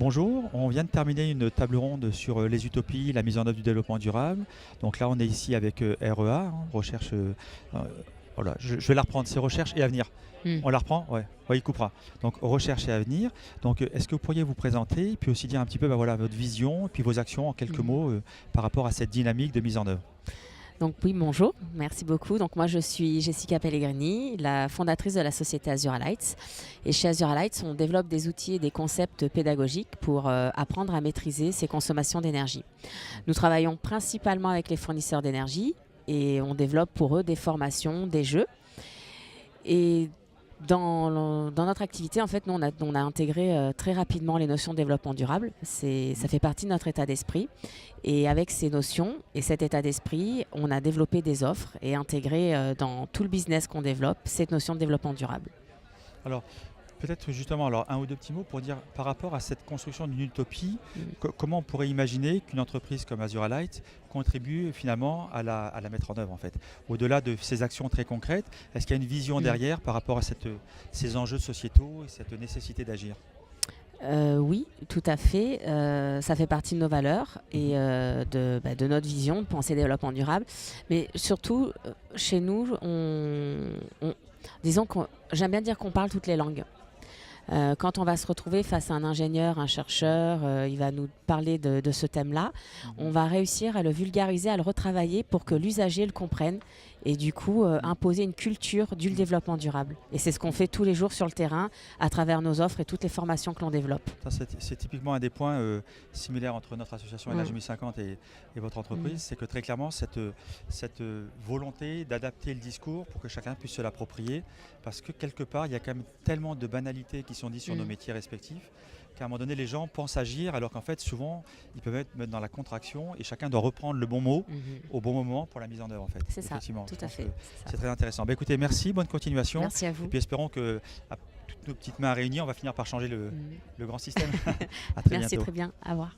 Bonjour, on vient de terminer une table ronde sur les utopies, la mise en œuvre du développement durable. Donc là, on est ici avec REA, recherche. Euh, voilà, je vais la reprendre, c'est recherche et avenir. Hmm. On la reprend. Ouais, ouais, il coupera. Donc recherche et avenir. Donc est-ce que vous pourriez vous présenter, puis aussi dire un petit peu voilà, votre vision, puis vos actions en quelques Mhm. mots par rapport à cette dynamique de mise en œuvre. Donc oui, bonjour, merci beaucoup. Donc moi je suis Jessica Pellegrini, la fondatrice de la société Azura Lights. Et chez Azura Lights, on développe des outils et des concepts pédagogiques pour apprendre à maîtriser ses consommations d'énergie. Nous travaillons principalement avec les fournisseurs d'énergie et on développe pour eux des formations, des jeux. Et dans notre activité, en fait, nous, on a intégré très rapidement les notions de développement durable. Ça fait partie de notre état d'esprit. Et avec ces notions et cet état d'esprit, on a développé des offres et intégré dans tout le business qu'on développe cette notion de développement durable. Alors, peut-être justement, alors un ou deux petits mots pour dire par rapport à cette construction d'une utopie, Mm. comment on pourrait imaginer qu'une entreprise comme Azura Light contribue finalement à la mettre en œuvre en fait. Au-delà de ces actions très concrètes, est-ce qu'il y a une vision Mm. derrière par rapport à ces enjeux sociétaux et cette nécessité d'agir? Oui, tout à fait. Ça fait partie de nos valeurs et de notre vision de penser développement durable. Mais surtout, chez nous, disons que j'aime bien dire qu'on parle toutes les langues. Quand on va se retrouver face à un ingénieur, un chercheur, il va nous parler de ce thème-là, on va réussir à le vulgariser, à le retravailler pour que l'usager le comprenne et du coup imposer une culture du développement durable. Et c'est ce qu'on fait tous les jours sur le terrain à travers nos offres et toutes les formations que l'on développe. Ça, c'est typiquement un des points similaires entre notre association Mm. Énergie 1050 et votre entreprise, Mm. c'est que très clairement cette volonté d'adapter le discours pour que chacun puisse se l'approprier, parce que quelque part il y a quand même tellement de banalités qui sont dites sur nos Mm. métiers respectifs qu'à un moment donné les gens pensent agir alors qu'en fait souvent ils peuvent être dans la contraction et chacun doit reprendre le bon mot Mhm. au bon moment pour la mise en œuvre en fait. C'est ça, Effectivement, tout je à pense fait. que C'est ça. c'est très intéressant. Bah, écoutez, merci, bonne continuation. Merci à Et vous. puis espérons que à toutes nos petites mains réunies, on va finir par changer Mm. le grand système. À très Merci bientôt. très bien. Au revoir.